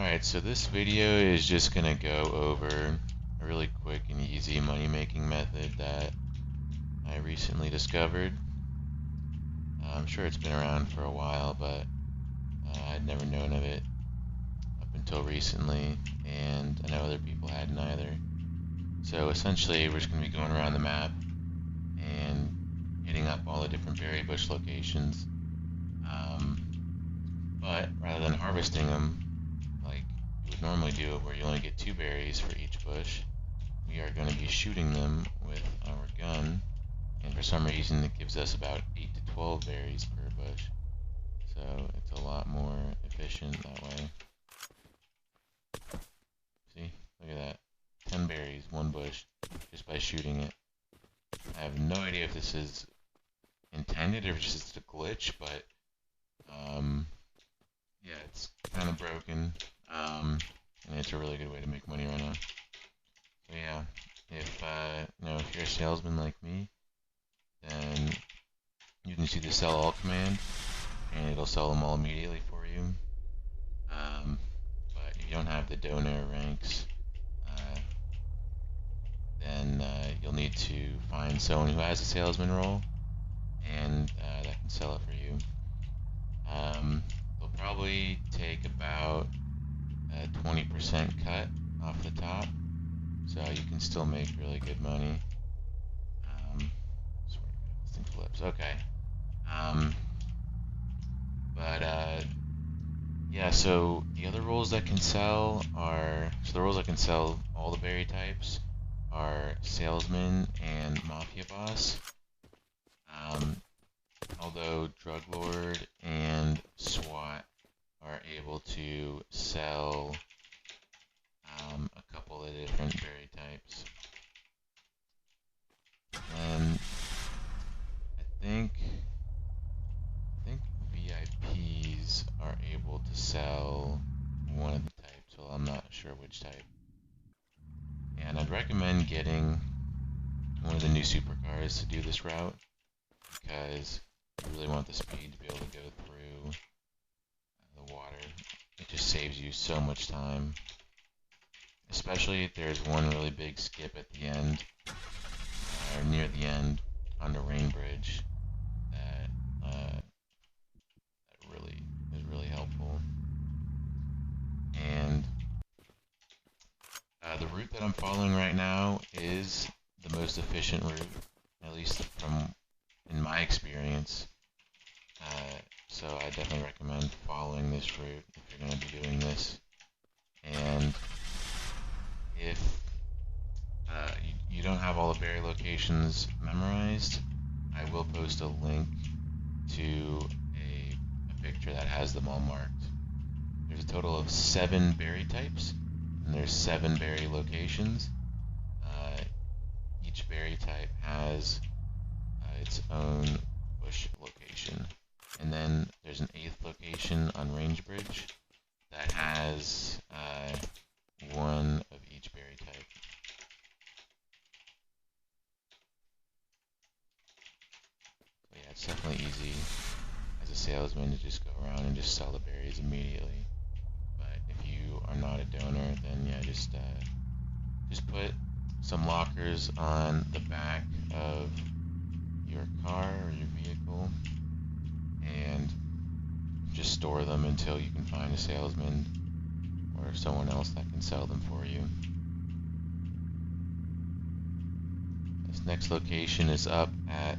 Alright, so this video is just going to go over a really quick and easy money making method that I recently discovered. I'm sure it's been around for a while, but I'd never known of it up until recently, and I know other people hadn't either. So essentially we're just going to be going around the map and hitting up all the different berry bush locations, but rather than harvesting them like you would normally do, where you only get 2 berries for each bush, we are going to be shooting them with our gun, and for some reason it gives us about 8 to 12 berries per bush, so it's a lot more efficient that way. See, look at that, 10 berries, 1 bush, just by shooting it. I have no idea if this is intended or if it's just a glitch, but yeah, it's kind of broken, and it's a really good way to make money right now. So yeah, if if you're a salesman like me, then you can see the sell all command, and it'll sell them all immediately for you. But if you don't have the donor ranks, then you'll need to find someone who has a salesman role, and that can sell it for you. They'll probably take about a 20% cut off the top, so you can still make really good money. Swear to God, this thing flips. Okay. Yeah, so the other roles that can sell are, so the roles that can sell all the berry types are salesman and mafia boss. Although drug lord and SWAT are able to sell a couple of different berry types. And I think VIPs are able to sell one of the types, well, I'm not sure which type. And I'd recommend getting one of the new supercars to do this route, because you really want the speed to be able to go through the water. It just saves you so much time, especially if there's one really big skip at the end, or near the end on the rain bridge, that really is really helpful. And the route that I'm following right now is the most efficient route, at least in my experience. So I definitely recommend following this route if you're going to be doing this. And if you don't have all the berry locations memorized, I will post a link to a picture that has them all marked. There's a total of 7 berry types, and there's 7 berry locations. Each berry type has its own bush location. And then there's an 8th location on Range Bridge that has one of each berry type. So yeah, it's definitely easy as a salesman to just go around and just sell the berries immediately. But if you are not a donor, then yeah, just put some lockers on the back of your car or your vehicle, and just store them until you can find a salesman or someone else that can sell them for you. This next location is up at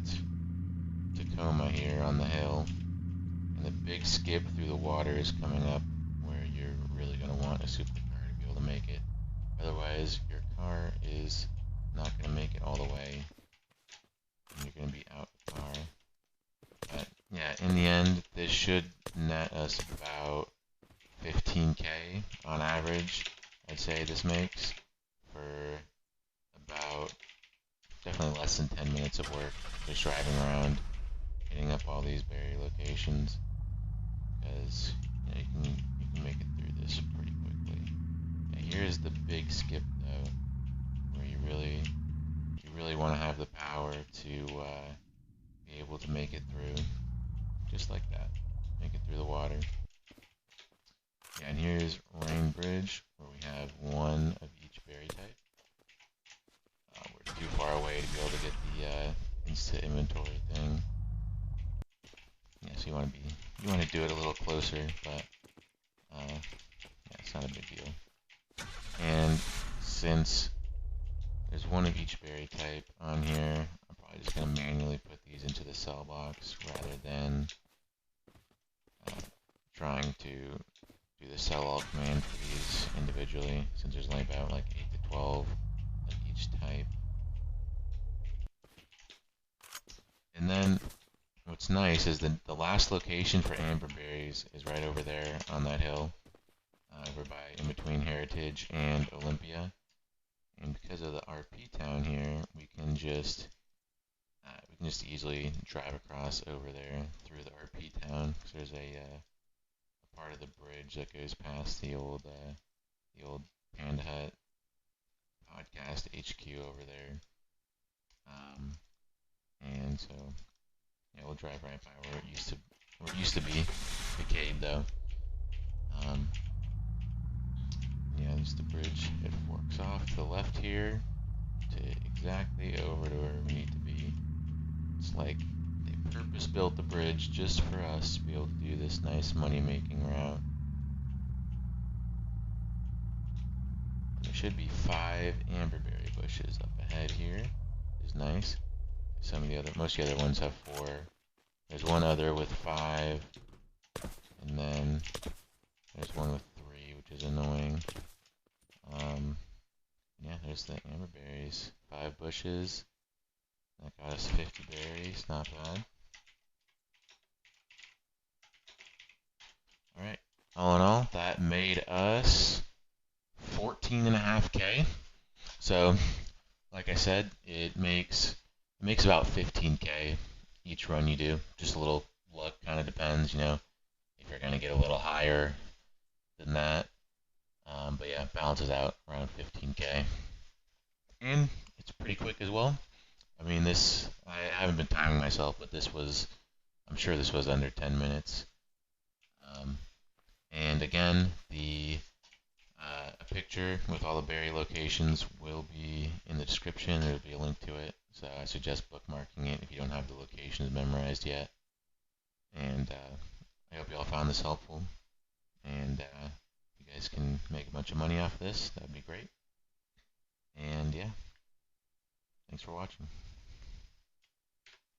Tacoma here on the hill, and the big skip through the water is coming up, where you're really going to want a supercar to be able to make it. Otherwise, your car is not going to make it all the way, and you're going to be out the car. But yeah, in the end, this should net us about 15K on average. I'd say this makes for about definitely less than 10 minutes of work, just driving around, hitting up all these berry locations, because you can make it through this pretty quickly. Yeah, here's the big skip though, where you really want to have the power to be able to make it through, just like that, make it through the water. Yeah, and here's Rain bridge where we have one of each berry type. We're too far away to be able to get the Insta inventory thing. Yeah, so you want to do it a little closer, but yeah, it's not a big deal. And since there's one of each berry type on here, I'm probably just going to manually put these into the cell box rather than trying to do the cell all command for these individually, since there's only about like 8 to 12 of each type. And then what's nice is that the last location for amber berries is right over there on that hill, over by in between Heritage and Olympia. And because of the RP town here, we can just easily drive across over there through the RP town. Because there's a part of the bridge that goes past the old Pandahut podcast HQ over there. And so yeah, we'll drive right by where it used to be. Decayed though. Yeah, there's the bridge. It forks off to the left here to exactly over to where we need to be. It's like they purpose-built the bridge just for us to be able to do this nice money-making route. And there should be 5 amberberry bushes up ahead here, which is nice. Most of the other ones have 4. There's one other with 5, and then there's one with 3, which is annoying. Yeah, there's the amberberries. 5 bushes. That got us 50 berries, not bad. Alright, all in all, that made us 14.5K. So, like I said, it makes about 15K each run you do. Just a little luck, kind of depends, if you're going to get a little higher than that. But yeah, it balances out around 15K. And it's pretty quick as well. I mean, I haven't been timing myself, but I'm sure this was under 10 minutes. And again, a picture with all the berry locations will be in the description. There will be a link to it. So I suggest bookmarking it if you don't have the locations memorized yet. And I hope you all found this helpful. And if you guys can make a bunch of money off this, that would be great. And yeah, thanks for watching.